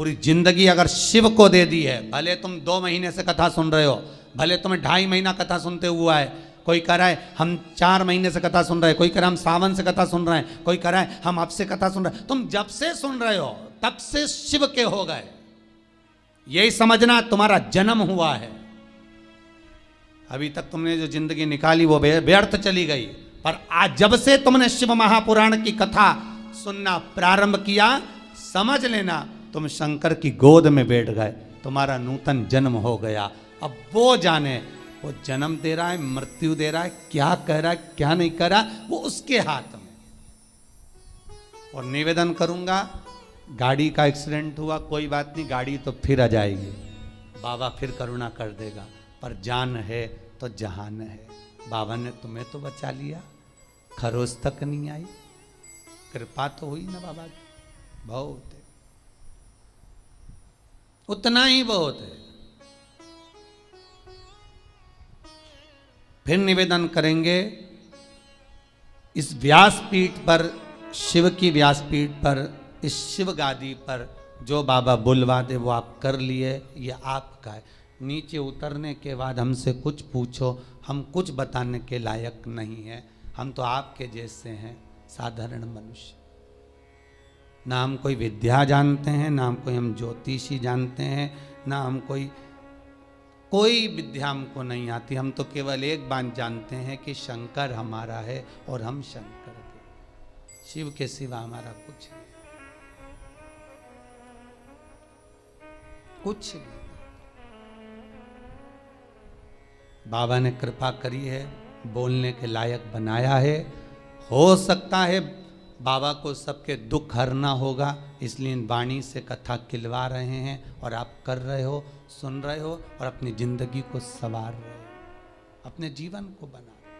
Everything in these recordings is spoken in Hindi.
पूरी जिंदगी अगर शिव को दे दी है, भले तुम 2 महीने से कथा सुन रहे हो, भले तुम्हें 2.5 महीना कथा सुनते हुआ है, कोई कह रहा है हम 4 महीने से कथा सुन रहे हैं, कोई कह रहा है हम सावन से कथा सुन रहे हैं, कोई कह रहा है हम अब से कथा सुन रहे हैं, तुम जब से सुन रहे हो तब से शिव के हो गए, यही समझना तुम्हारा जन्म हुआ है। अभी तक तुमने जो जिंदगी निकाली वो व्यर्थ चली गई, पर आज जब से तुमने शिव महापुराण की कथा सुनना प्रारंभ किया, समझ लेना तुम शंकर की गोद में बैठ गए, तुम्हारा नूतन जन्म हो गया। अब वो जाने, वो जन्म दे रहा है, मृत्यु दे रहा है, क्या कह रहा है क्या नहीं कह रहा, वो उसके हाथ में। और निवेदन करूंगा, गाड़ी का एक्सीडेंट हुआ, कोई बात नहीं, गाड़ी तो फिर आ जाएगी, बाबा फिर करुणा कर देगा, पर जान है तो जहान है। बाबा ने तुम्हें तो बचा लिया, खरोज तक नहीं आई, कृपा तो हुई ना बाबा की, बहुत है, उतना ही बहुत है। फिर निवेदन करेंगे, इस व्यासपीठ पर, शिव की व्यासपीठ पर, इस शिव गादी पर जो बाबा बुलवा दे वो आप कर लिए, ये आपका है। नीचे उतरने के बाद हमसे कुछ पूछो, हम कुछ बताने के लायक नहीं है, हम तो आपके जैसे हैं, साधारण मनुष्य। ना हम कोई विद्या जानते हैं, ना हम कोई हम ज्योतिषी जानते हैं, ना हम कोई विद्या हमको नहीं आती। हम तो केवल एक बात जानते हैं कि शंकर हमारा है और हम शंकर के, शिव के सिवा हमारा कुछ नहीं, कुछ नहीं। बाबा ने कृपा करी है, बोलने के लायक बनाया है। हो सकता है बाबा को सबके दुख हरना होगा, इसलिए इन वाणी से कथा खिलवा रहे हैं, और आप कर रहे हो, सुन रहे हो, और अपनी जिंदगी को संवार रहे हो, अपने जीवन को बना रहे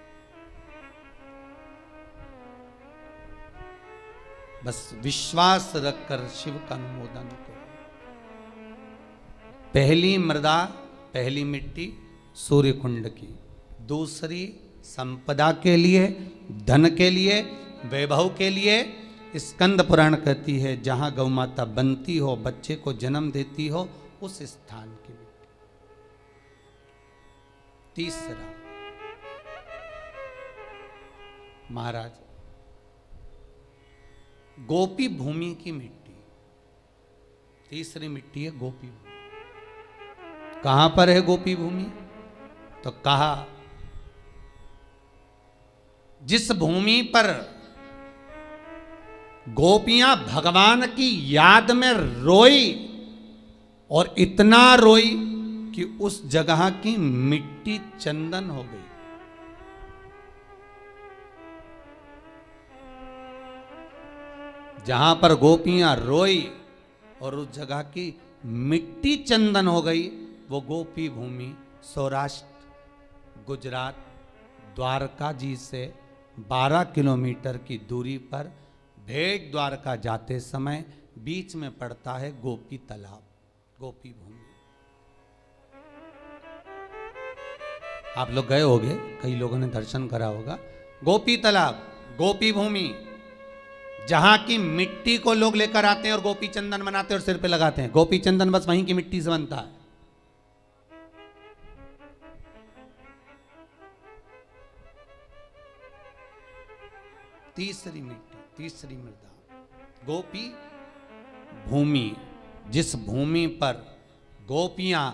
हो। बस विश्वास रखकर शिव का अनुमोदन करो। पहली मृदा, पहली मिट्टी सूर्य कुंड की, दूसरी संपदा के लिए, धन के लिए, वैभव के लिए। स्कंद पुराण कहती है जहां गौ माता बनती हो, बच्चे को जन्म देती हो, उस स्थान की मिट्टी। तीसरा महाराज, गोपी भूमि की मिट्टी, तीसरी मिट्टी है गोपी भूमि। कहां पर है गोपी भूमि? तो कहा जिस भूमि पर गोपियां भगवान की याद में रोई, और इतना रोई कि उस जगह की मिट्टी चंदन हो गई। जहां पर गोपियां रोई और उस जगह की मिट्टी चंदन हो गई, वो गोपी भूमि सौराष्ट्र, गुजरात, द्वारका जी से 12 किलोमीटर की दूरी पर भेट द्वारका जाते समय बीच में पड़ता है गोपी तालाब, गोपी भूमि। आप लोग गए होंगे, कई लोगों ने दर्शन करा होगा। गोपी तालाब, गोपी भूमि, जहां की मिट्टी को लोग लेकर आते हैं और गोपी चंदन बनाते हैं और सिर पे लगाते हैं। गोपी चंदन बस वहीं की मिट्टी से बनता है। तीसरी मिट्टी, तीसरी मृदा, गोपी भूमि, जिस भूमि पर गोपियां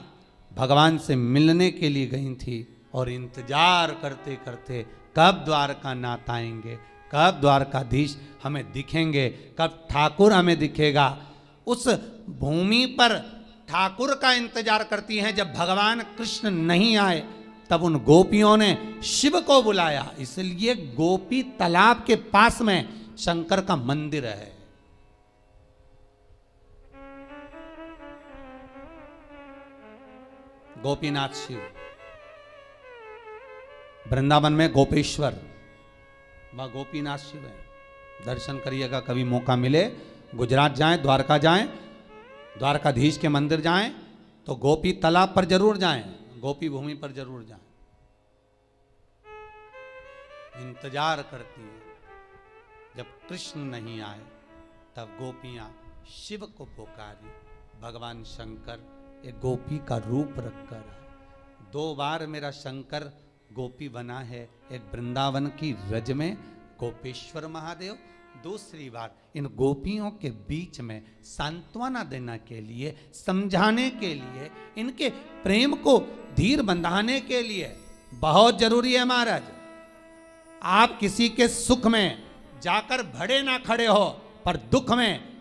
भगवान से मिलने के लिए गई थी और इंतजार करते करते कब द्वारका नाथ आएंगे, कब द्वारकाधीश हमें दिखेंगे, कब ठाकुर हमें दिखेगा। उस भूमि पर ठाकुर का इंतजार करती हैं। जब भगवान कृष्ण नहीं आए तब उन गोपियों ने शिव को बुलाया, इसलिए गोपी तालाब के पास में शंकर का मंदिर है। गोपीनाथ शिव, वृंदावन में गोपेश्वर, वह गोपीनाथ शिव है। दर्शन करिएगा, कभी मौका मिले, गुजरात जाएं, द्वारका जाएं, द्वारकाधीश के मंदिर जाएं, तो गोपी तालाब पर जरूर जाएं, गोपी भूमि पर जरूर जाएं। इंतजार करती है, जब कृष्ण नहीं आए तब गोपियां शिव को पुकारी, भगवान शंकर एक गोपी का रूप रखकर आए। 2 बार मेरा शंकर गोपी बना है, एक वृंदावन की रज में गोपेश्वर महादेव, दूसरी बार इन गोपियों के बीच में सांत्वना देने के लिए, समझाने के लिए, इनके प्रेम को धीर बंधाने के लिए। बहुत जरूरी है महाराज, आप किसी के सुख में जाकर भड़े ना खड़े हो, पर दुख में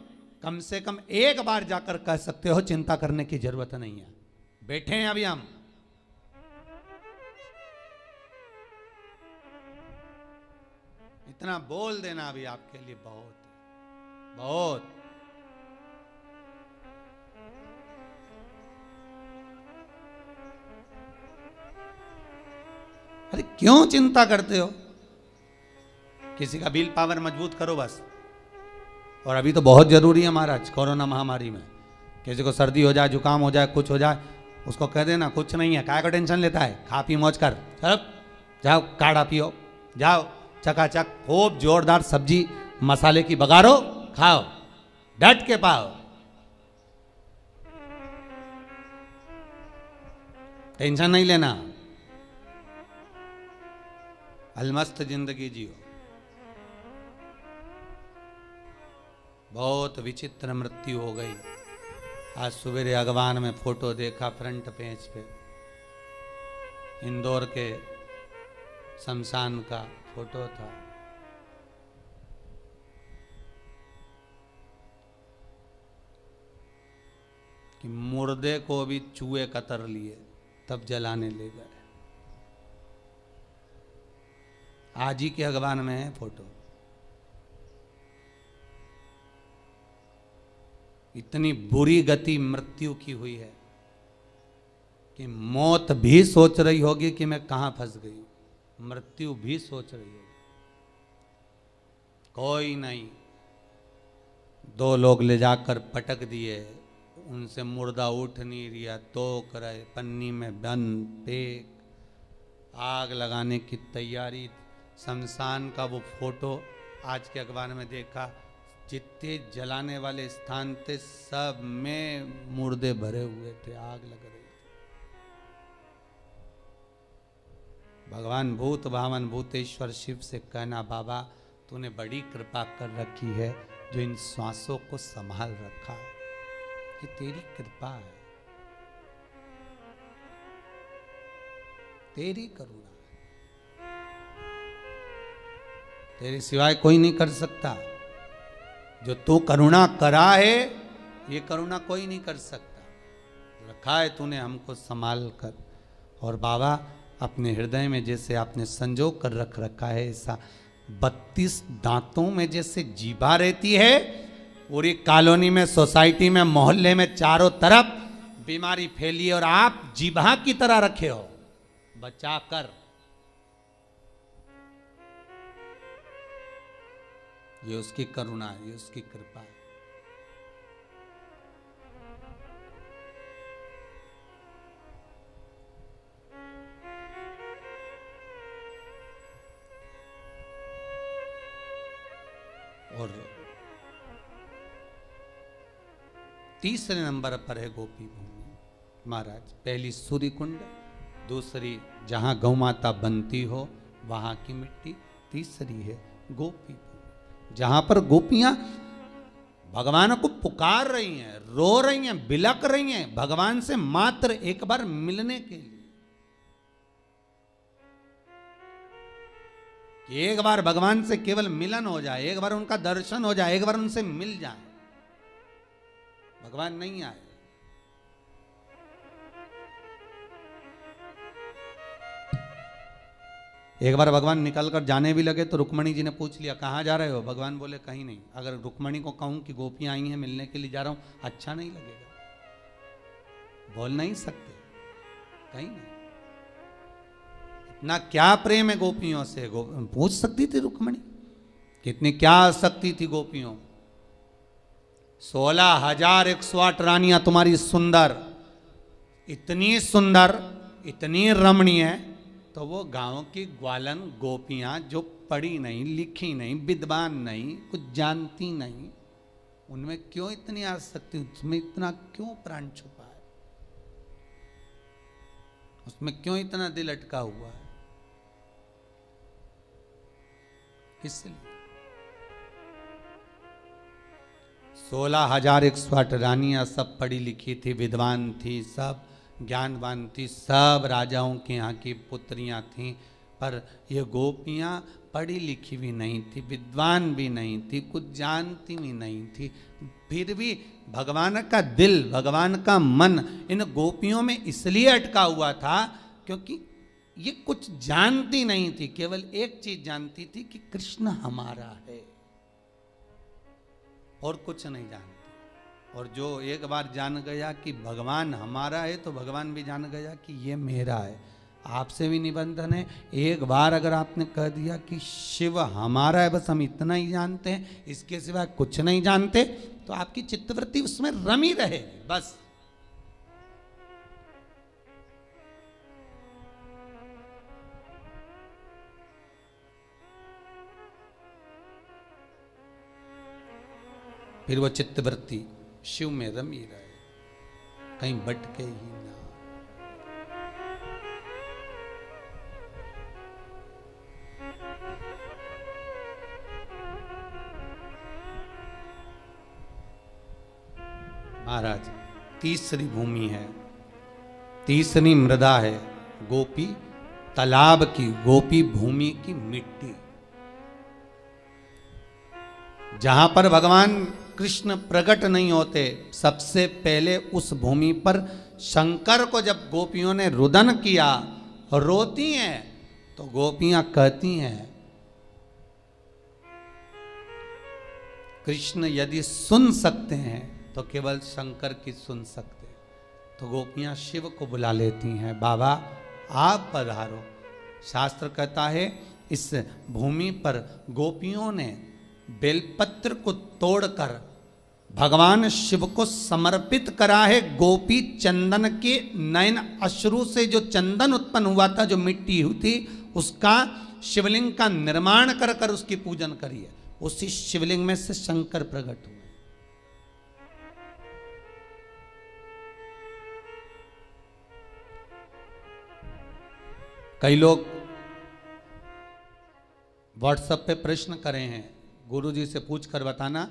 कम से कम एक बार जाकर कह सकते हो चिंता करने की जरूरत नहीं है, बैठे हैं अभी हम। इतना बोल देना अभी आपके लिए बहुत बहुत। अरे क्यों चिंता करते हो? किसी का विल पावर मजबूत करो बस। और अभी तो बहुत जरूरी है महाराज, कोरोना महामारी में किसी को सर्दी हो जाए, जुकाम हो जाए, कुछ हो जाए, उसको कह देना कुछ नहीं है, काय का टेंशन लेता है, खा पी मौज कर, चलो जाओ काढ़ा पियो, जाओ चकाचक खूब जोरदार सब्जी मसाले की बघारो, खाओ, डट के पाओ, टेंशन नहीं लेना, अलमस्त जिंदगी जियो। बहुत विचित्र मृत्यु हो गई। आज सवेरे अखबार में फोटो देखा, फ्रंट पेज पे इंदौर के शमशान का फोटो था। कि मुर्दे को भी चूहे कतर लिए तब जलाने ले गए। आज ही के अखबार में है फोटो। इतनी बुरी गति मृत्यु की हुई है कि मौत भी सोच रही होगी कि मैं कहां फंस गई, मृत्यु भी सोच रही होगी। कोई नहीं, 2 लोग ले जाकर पटक दिए, उनसे मुर्दा उठ नहीं रिया, तो करे पन्नी में बंद फेंक, आग लगाने की तैयारी। शमशान का वो फोटो आज के अखबार में देखा, जितने जलाने वाले स्थान थे सब में मुर्दे भरे हुए थे, आग लग रही थी। भगवान भूत भावन भूतेश्वर शिव से कहना, बाबा तूने बड़ी कृपा कर रखी है जो इन श्वासों को संभाल रखा है, ये तेरी कृपा है, तेरी करुणा है, तेरे सिवाय कोई नहीं कर सकता। जो तू करुणा करा है, ये करुणा कोई नहीं कर सकता। रखा है तूने हमको संभाल कर। और बाबा अपने हृदय में जैसे आपने संजो कर रख रखा है, ऐसा 32 दांतों में जैसे जीभा रहती है, पूरी कॉलोनी में, सोसाइटी में, मोहल्ले में चारों तरफ बीमारी फैली है और आप जीभा की तरह रखे हो बचा कर। ये उसकी करुणा है, ये उसकी कृपा है। और तीसरे नंबर पर है गोपी भूमि महाराज। पहली सूर्य कुंड, दूसरी जहां गौ माता बनती हो वहां की मिट्टी, तीसरी है गोपी भूमि जहां पर गोपियां भगवान को पुकार रही हैं, रो रही हैं, बिलक रही हैं भगवान से मात्र एक बार मिलने के लिए। कि एक बार भगवान से केवल मिलन हो जाए, एक बार उनका दर्शन हो जाए, एक बार उनसे मिल जाए। भगवान नहीं आए। एक बार भगवान निकल कर जाने भी लगे तो रुक्मणी जी ने पूछ लिया, कहाँ जा रहे हो? भगवान बोले कहीं नहीं। अगर रुक्मणी को कहूं कि गोपियां आई हैं मिलने के लिए जा रहा हूं, अच्छा नहीं लगेगा, बोल नहीं सकते, कहीं नहीं। इतना क्या प्रेम है गोपियों से, पूछ सकती थी रुक्मणी, कितनी क्या आसक्ति थी गोपियों। 16,108 रानियां तुम्हारी सुंदर, इतनी सुंदर, इतनी रमणीय, तो वो गांव की ग्वालन गोपियां जो पढ़ी नहीं, लिखी नहीं, विद्वान नहीं, कुछ जानती नहीं, उनमें क्यों इतनी आसक्ति, उसमें इतना क्यों प्राण छुपा है, उसमें क्यों इतना दिल अटका हुआ है? इसलिए 16,108 रानियां सब पढ़ी लिखी थी, विद्वान थी, सब ज्ञानवान थी, सब राजाओं के यहाँ की पुत्रियां थीं, पर ये गोपियां पढ़ी लिखी भी नहीं थी, विद्वान भी नहीं थी, कुछ जानती भी नहीं थी, फिर भी भगवान का दिल, भगवान का मन इन गोपियों में इसलिए अटका हुआ था क्योंकि ये कुछ जानती नहीं थी, केवल एक चीज जानती थी कि कृष्ण हमारा है और कुछ नहीं जानती। और जो एक बार जान गया कि भगवान हमारा है तो भगवान भी जान गया कि ये मेरा है। आपसे भी निबंधन है, एक बार अगर आपने कह दिया कि शिव हमारा है, बस हम इतना ही जानते हैं, इसके सिवा कुछ नहीं जानते, तो आपकी चित्तवृत्ति उसमें रमी रहेगी बस। फिर वो चित्तवृत्ति शिव में रमी रहे, कहीं भटके ही ना। महाराज तीसरी भूमि है, तीसरी मृदा है, गोपी तालाब की, गोपी भूमि की मिट्टी, जहां पर भगवान कृष्ण प्रकट नहीं होते। सबसे पहले उस भूमि पर शंकर को जब गोपियों ने रुदन किया, रोती हैं, तो गोपियां कहती हैं कृष्ण यदि सुन सकते हैं तो केवल शंकर की सुन सकते। तो गोपियां शिव को बुला लेती हैं, बाबा आप पधारो। शास्त्र कहता है इस भूमि पर गोपियों ने बेलपत्र को तोड़कर भगवान शिव को समर्पित करा है। गोपी चंदन के नयन अश्रु से जो चंदन उत्पन्न हुआ था, जो मिट्टी हुई थी, उसका शिवलिंग का निर्माण कर कर उसकी पूजन करी है। उसी शिवलिंग में से शंकर प्रकट हुए। कई लोग व्हाट्सएप पे प्रश्न करे हैं, गुरुजी से पूछ कर बताना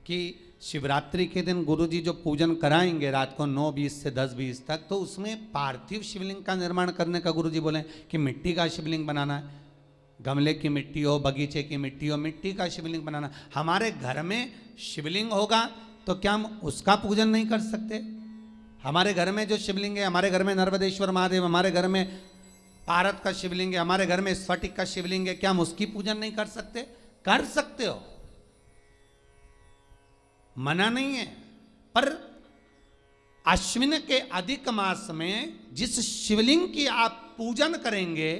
कि शिवरात्रि के दिन गुरुजी जो पूजन कराएंगे रात को 9:20 से 10:20 तक, तो उसमें पार्थिव शिवलिंग का निर्माण करने का गुरुजी बोले कि मिट्टी का शिवलिंग बनाना है, गमले की मिट्टी हो, बगीचे की मिट्टी हो, मिट्टी का शिवलिंग बनाना। हमारे घर में शिवलिंग होगा तो क्या हम उसका पूजन नहीं कर सकते? हमारे घर में जो शिवलिंग है, हमारे घर में नर्मदेश्वर महादेव, हमारे घर में पारत का शिवलिंग है, हमारे घर में स्फटिक का शिवलिंग है, क्या हम उसकी पूजन नहीं कर सकते? कर सकते हो, मना नहीं है। पर अश्विन के अधिक मास में जिस शिवलिंग की आप पूजन करेंगे,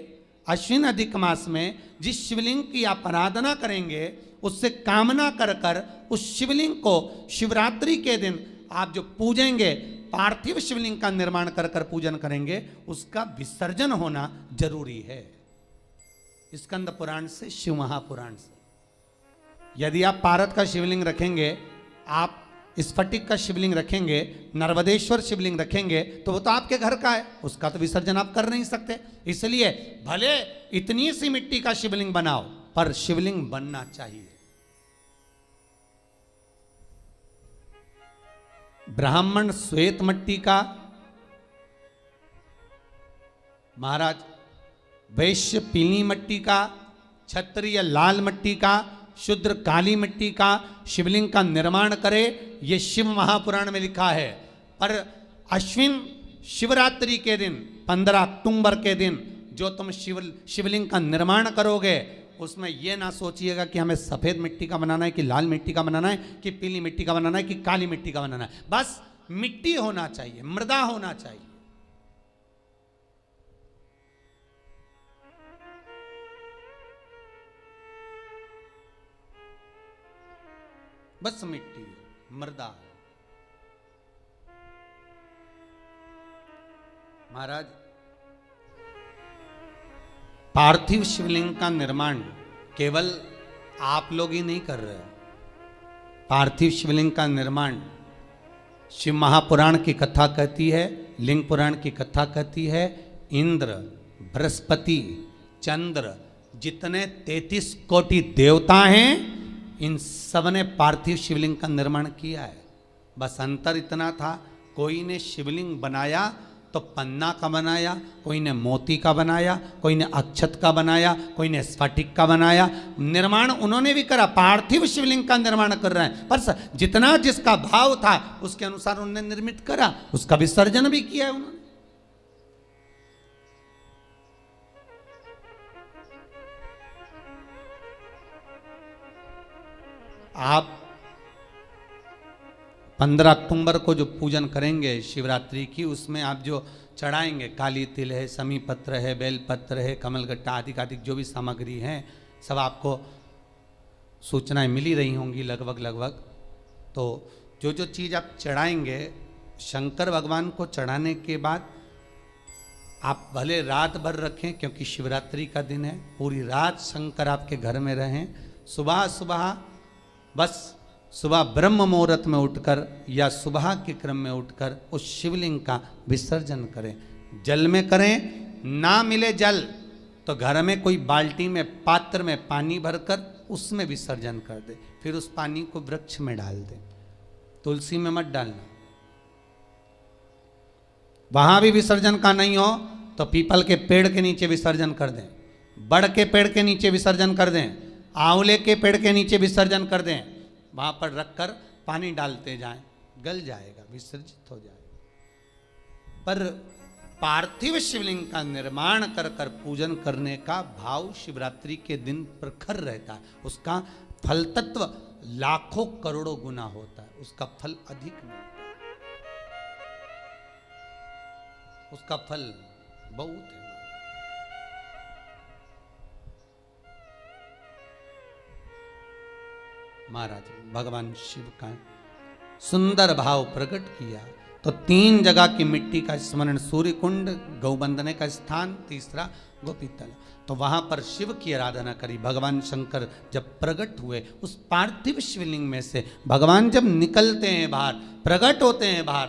अश्विन अधिक मास में जिस शिवलिंग की आप आराधना करेंगे, उससे कामना कर कर उस शिवलिंग को शिवरात्रि के दिन आप जो पूजेंगे, पार्थिव शिवलिंग का निर्माण कर कर पूजन करेंगे, उसका विसर्जन होना जरूरी है। स्कंद पुराण से, शिव महापुराण से। यदि आप पारत का शिवलिंग रखेंगे, आप स्फटिक का शिवलिंग रखेंगे, नर्मदेश्वर शिवलिंग रखेंगे, तो वो तो आपके घर का है, उसका तो विसर्जन आप कर नहीं सकते। इसलिए भले इतनी सी मिट्टी का शिवलिंग बनाओ, पर शिवलिंग बनना चाहिए। ब्राह्मण श्वेत मिट्टी का, महाराज वैश्य पीली मिट्टी का, क्षत्रिय लाल मिट्टी का, शूद्र काली मिट्टी का शिवलिंग का निर्माण करे, ये शिव महापुराण में लिखा है। पर अश्विन शिवरात्रि के दिन 15 अक्टूबर के दिन जो तुम शिवलिंग का निर्माण करोगे, उसमें यह ना सोचिएगा कि हमें सफेद मिट्टी का बनाना है, कि लाल मिट्टी का बनाना है, कि पीली मिट्टी का बनाना है, कि काली मिट्टी का बनाना है। बस मिट्टी होना चाहिए, मृदा होना चाहिए। बस मिट्टी हो, मृदा हो। महाराज पार्थिव शिवलिंग का निर्माण केवल आप लोग ही नहीं कर रहे हो, पार्थिव शिवलिंग का निर्माण शिव महापुराण की कथा कहती है, लिंग पुराण की कथा कहती है। इंद्र, बृहस्पति, चंद्र, जितने 33 कोटि देवता हैं, इन सब ने पार्थिव शिवलिंग का निर्माण किया है। बस अंतर इतना था, कोई ने शिवलिंग बनाया तो पन्ना का बनाया, कोई ने मोती का बनाया, कोई ने अक्षत का बनाया, कोई ने स्फटिक का बनाया। निर्माण उन्होंने भी करा, पार्थिव शिवलिंग का निर्माण कर रहे हैं, पर जितना जिसका भाव था उसके अनुसार उन्होंने निर्मित करा, उसका विसर्जन भी किया है उन्होंने। आप 15 अक्टूबर को जो पूजन करेंगे शिवरात्रि की, उसमें आप जो चढ़ाएंगे, काली तिल है, समी पत्र है, बेलपत्र है, कमलगट्टा आदि आदि जो भी सामग्री हैं, सब आपको सूचनाएं मिली रही होंगी लगभग। तो जो जो चीज़ आप चढ़ाएंगे शंकर भगवान को चढ़ाने के बाद आप भले रात भर रखें, क्योंकि शिवरात्रि का दिन है, पूरी रात शंकर आपके घर में रहें। सुबह सुबह बस सुबह ब्रह्म मुहूर्त में उठकर या सुबह के क्रम में उठकर उस शिवलिंग का विसर्जन करें। जल में करें, ना मिले जल तो घर में कोई बाल्टी में, पात्र में पानी भरकर उसमें विसर्जन कर दे, फिर उस पानी को वृक्ष में डाल दे, तुलसी में मत डालना। वहां भी विसर्जन का नहीं हो तो पीपल के पेड़ के नीचे विसर्जन कर दें, बड़ के पेड़ के नीचे विसर्जन कर दें, आंवले के पेड़ के नीचे विसर्जन कर दें। वहां पर रखकर पानी डालते जाएं, गल जाएगा, विसर्जित हो जाएगा। पर पार्थिव शिवलिंग का निर्माण कर कर पूजन करने का भाव शिवरात्रि के दिन प्रखर रहता है। उसका फल तत्व लाखों करोड़ों गुना होता है, उसका फल अधिक मिलता है, उसका फल बहुत है। महाराज भगवान शिव का सुंदर भाव प्रकट किया तो 3 जगह की मिट्टी का स्मरण, सूर्य कुंड, गौ बंदने का स्थान, तीसरा गोपीतल। तो वहां पर शिव की आराधना करी। भगवान शंकर जब प्रकट हुए उस पार्थिव शिवलिंग में से, भगवान जब निकलते हैं बाहर, प्रकट होते हैं बाहर,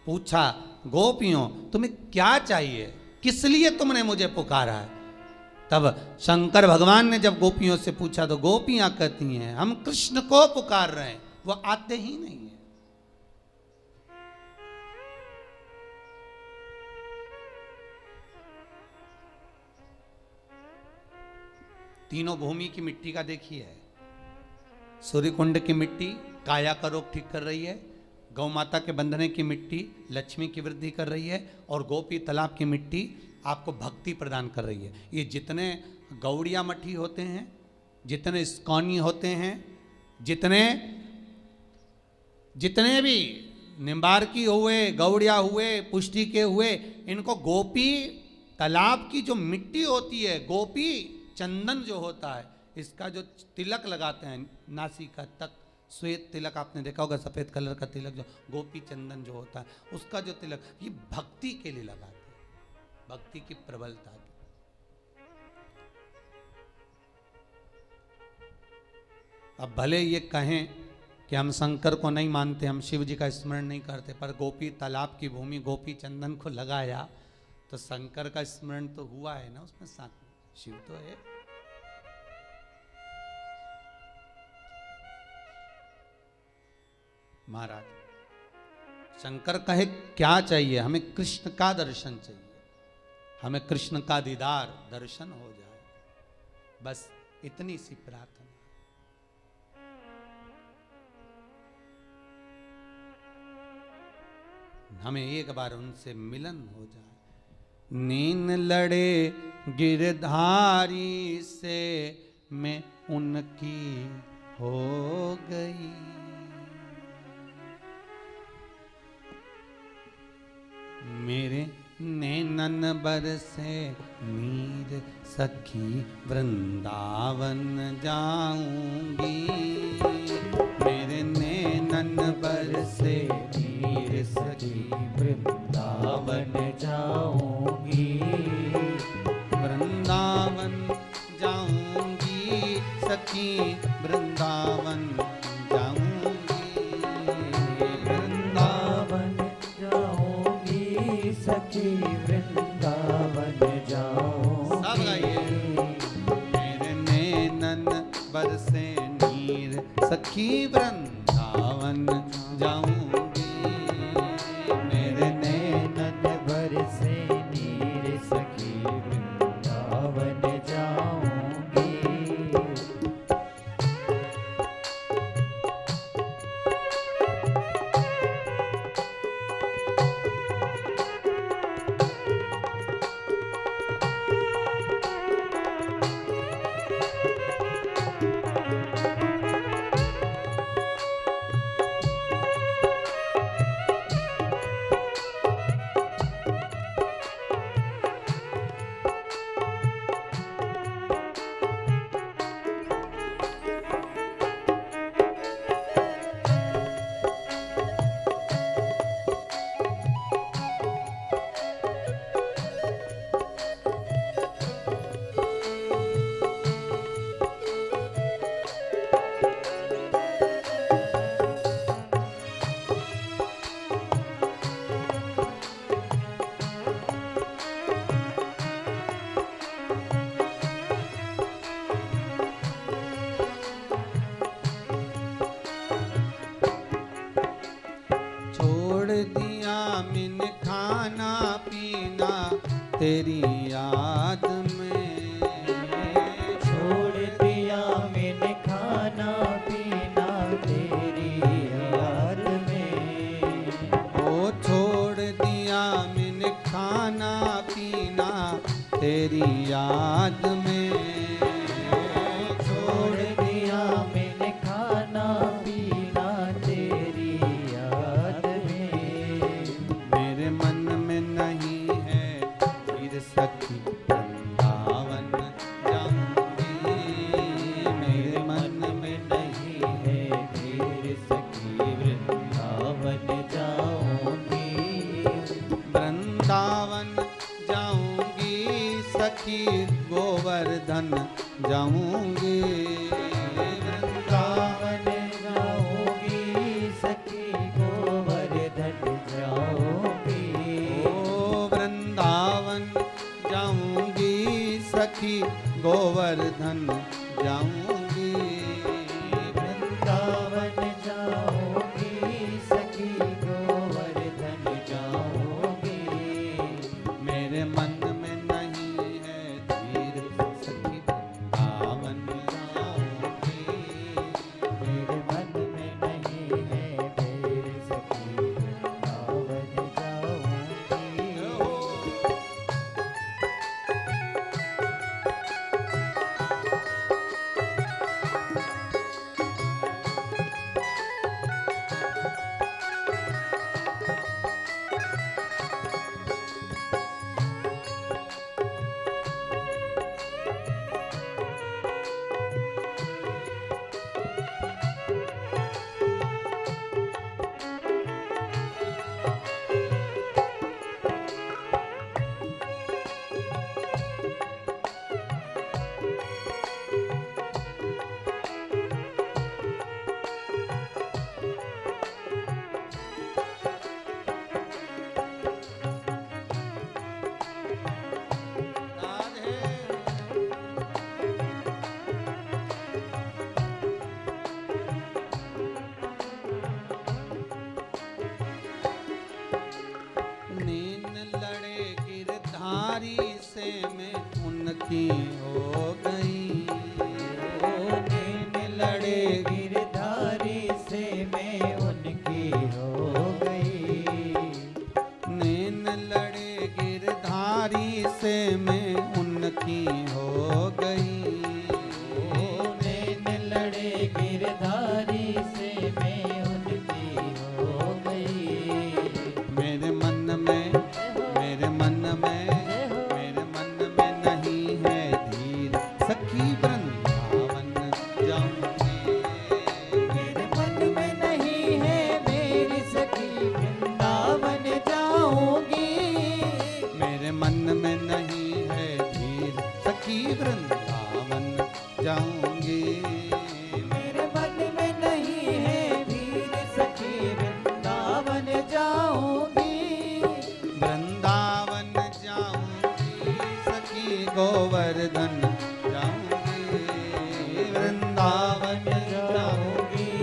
पूछा गोपियों तुम्हें क्या चाहिए, किस लिए तुमने मुझे पुकारा है। तब शंकर भगवान ने जब गोपियों से पूछा तो गोपियां कहती हैं हम कृष्ण को पुकार रहे हैं, वो आते ही नहीं है। तीनों भूमि की मिट्टी का देखिए, सूर्य कुंड की मिट्टी काया का रोग ठीक कर रही है, गौ माता के बंधने की मिट्टी लक्ष्मी की वृद्धि कर रही है, और गोपी तालाब की मिट्टी आपको भक्ति प्रदान कर रही है। ये जितने गौड़िया मठी होते हैं, जितने इस्कॉनी होते हैं, जितने भी निम्बार्की हुए, गौड़िया हुए, पुष्टि के हुए, इनको गोपी तालाब की जो मिट्टी होती है, गोपी चंदन जो होता है, इसका जो तिलक लगाते हैं नासिका तक, श्वेत तिलक आपने देखा होगा, सफेद कलर का तिलक जो गोपी चंदन जो होता है, उसका जो तिलक, ये भक्ति के लिए लगाते हैं, भक्ति की प्रबलता की। अब भले ये कहें कि हम शंकर को नहीं मानते, हम शिव जी का स्मरण नहीं करते, पर गोपी तालाब की भूमि गोपी चंदन को लगाया तो शंकर का स्मरण तो हुआ है ना उसमें, साथ में शिव तो है। महाराज शंकर कहे क्या चाहिए, हमें कृष्ण का दर्शन चाहिए, हमें कृष्ण का दीदार दर्शन हो जाए, बस इतनी सी प्रार्थना। हमें एक बार उनसे मिलन हो जाए। नीन लड़े गिरधारी से मैं उनकी हो गई, मेरे नैनन बरसे नीर सखी वृंदावन जाऊंगी, मेरे नैनन बरसे नीर सखी वृंदावन जाऊंगी, वृंदावन जाऊंगी सखी वृंदावन जाऊंगी। सखी वृंदावन जाऊंगी। मेरे नैनन बरसे नीर सखी वृंदावन जाऊंगी। छोड़ दिया मैंने खाना पीना तेरी याद में। छोड़ दिया मैंने खाना पीना तेरी याद में। ओ छोड़ दिया मैंने खाना पीना तेरी याद में। छोड़ दिया मैंने खाना पीना तेरी याद में। मेरे मन में नहीं है फिर सखी वृंदावन जाऊंगी। मेरे मन में नहीं है फिर सखी वृंदावन जाऊंगी। वृंदावन जाऊंगी सखी गोवर्धन जाऊंगी। वृंदावन जाऊंगी सखी गोवर्धन जाऊंगी। ओ वृंदावन जाऊंगी सखी गोवर्धन जाऊंगी। वृंदावन जाऊंगी सखी गोवर्धन जाऊंगी। मेरे मन में नहीं है धीर सखी वृंदावन जाऊंगी। मेरे मन में नहीं है फिर सखी वृंदावन जाऊंगी। नैन लड़े गिरधारी से मैं उनकी हो गई। नैन लड़े गिरधारी से मैं उनकी हो गई। नैन लड़े गिरधारी से मैं उनकी हो गई। नैन लड़े गिरधारी से मैं उनकी हो गई। मेरे मन में मेरे मन में मेरे मन में नहीं है धीर सखी वृंदावन जाऊंगी। मेरे मन में नहीं है मेरी सखी वृंदावन जाऊंगी। मेरे मन में नहीं है धीर सखी वृंदावन जाऊंगी। मेरे मन में नहीं है वीर सखी वृंदावन जाऊंगी। वृंदावन जाऊंगी सखी गोवर्धन जाऊंगी। वृंदावन जाऊंगी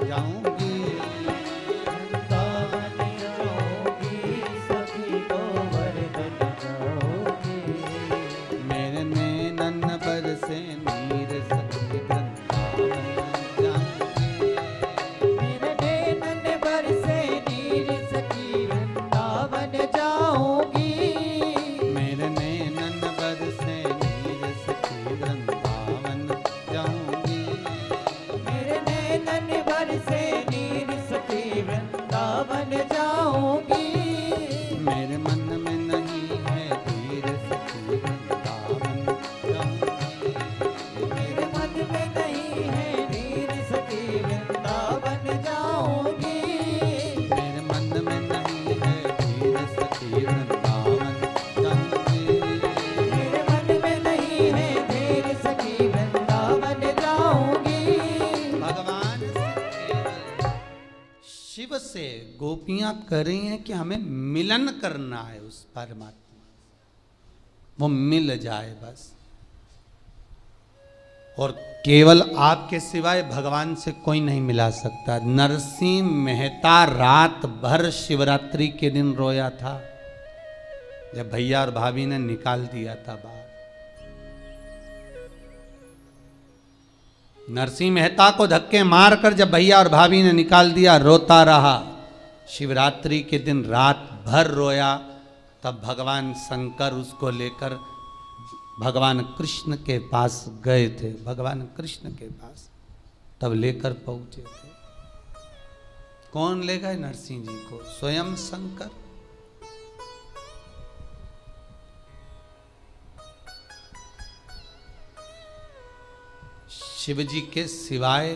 जाऊंगी। वृंदावन जाऊंगी, सखी गोवर्धन जाऊंगी। मेरे नैनन बरसे नीर सखी वृंदावन जाऊंगी। मेरे नैनन बरसे नीर, सखी वृंदावन जाऊंगी। मेरे नैनन बरसे नीर सखी वृंदावन जाऊंगी। मेरे नैनन बरसे नीर, सखी वृंदावन जाऊंगी। मेरे मन में नहीं है धीर सखी वृंदावन जाऊंगी। मेरे मन में नहीं है नीर, सखी वृंदावन जाऊंगी। मेरे मन में नहीं है धीर सखी वृंदावन जाऊंगी। मेरे मन में नहीं है धीर, सखी वृंदावन जाऊंगी। भगवान से केवल शिव से गोपियां कर रही हैं कि हमें मिलन करना है उस परमात्मा, वो मिल जाए बस। और केवल आपके सिवाय भगवान से कोई नहीं मिला सकता। नरसिंह मेहता रात भर शिवरात्रि के दिन रोया था जब भैया और भाभी ने निकाल दिया था बाहर। नरसिंह मेहता को धक्के मारकर जब भैया और भाभी ने निकाल दिया, रोता रहा। शिवरात्रि के दिन रात भर रोया। तब भगवान शंकर उसको लेकर भगवान कृष्ण के पास गए थे। भगवान कृष्ण के पास तब लेकर पहुंचे थे। कौन ले गए नरसिंह जी को? स्वयं शंकर। शिव जी के सिवाय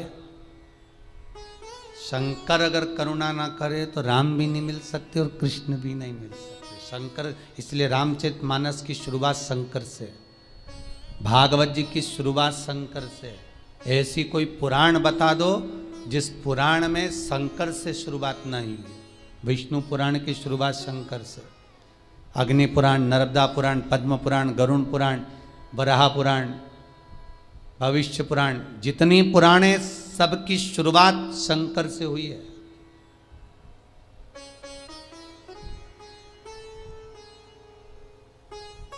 शंकर अगर करुणा ना करे तो राम भी नहीं मिल सकते और कृष्ण भी नहीं मिल सकते। शंकर, इसलिए रामचरितमानस की शुरुआत शंकर से, भागवत जी की शुरुआत शंकर से। ऐसी कोई पुराण बता दो जिस पुराण में शंकर से शुरुआत नहीं हुई। विष्णु पुराण की शुरुआत शंकर से, अग्नि पुराण, नर्मदा पुराण, पद्म पुराण, गरुण पुराण, वराह पुराण, भविष्य पुराण, जितनी पुराणे सबकी शुरुआत शंकर से हुई है।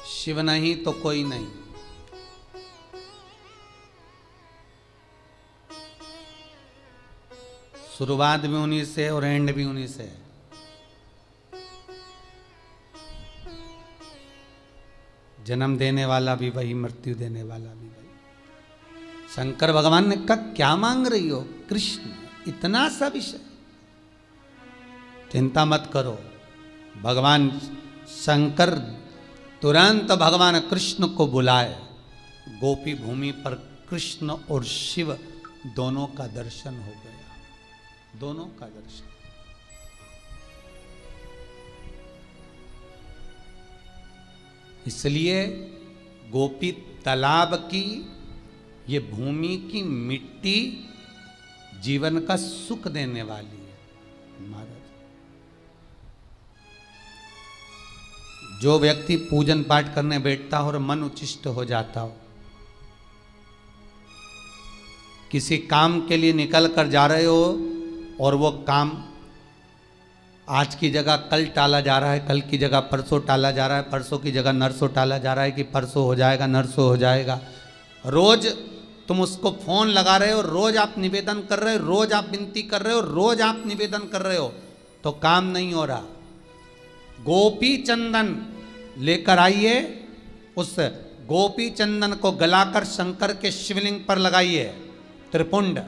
शिव नहीं तो कोई नहीं। शुरुआत भी उन्हीं से और एंड भी उन्हीं से है। जन्म देने वाला भी वही, मृत्यु देने वाला भी वही। शंकर भगवान ने कहा क्या मांग रही हो? कृष्ण, इतना सा विषय, चिंता मत करो। भगवान शंकर तुरंत भगवान कृष्ण को बुलाए। गोपी भूमि पर कृष्ण और शिव दोनों का दर्शन हो गया। दोनों का दर्शन। इसलिए गोपी तालाब की ये भूमि की मिट्टी जीवन का सुख देने वाली है महाराज। जो व्यक्ति पूजन पाठ करने बैठता हो और मन उच्छिष्ट हो जाता हो, किसी काम के लिए निकल कर जा रहे हो और वो काम आज की जगह कल टाला जा रहा है, कल की जगह परसों टाला जा रहा है, परसों की जगह नरसों टाला जा रहा है कि परसों हो जाएगा, नरसों हो जाएगा। रोज तुम उसको फोन लगा रहे हो, रोज आप निवेदन कर रहे हो, रोज आप विनती कर रहे हो, रोज आप निवेदन कर रहे हो, तो काम नहीं हो रहा। गोपी चंदन लेकर आइए, उस गोपी चंदन को गलाकर शंकर के शिवलिंग पर लगाइए। त्रिपुंड,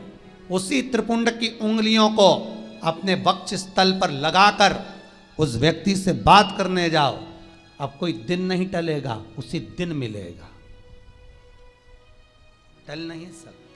उसी त्रिपुंड की उंगलियों को अपने वक्ष स्थल पर लगाकर उस व्यक्ति से बात करने जाओ। अब कोई दिन नहीं टलेगा, उसी दिन मिलेगा। टल नहीं सकता।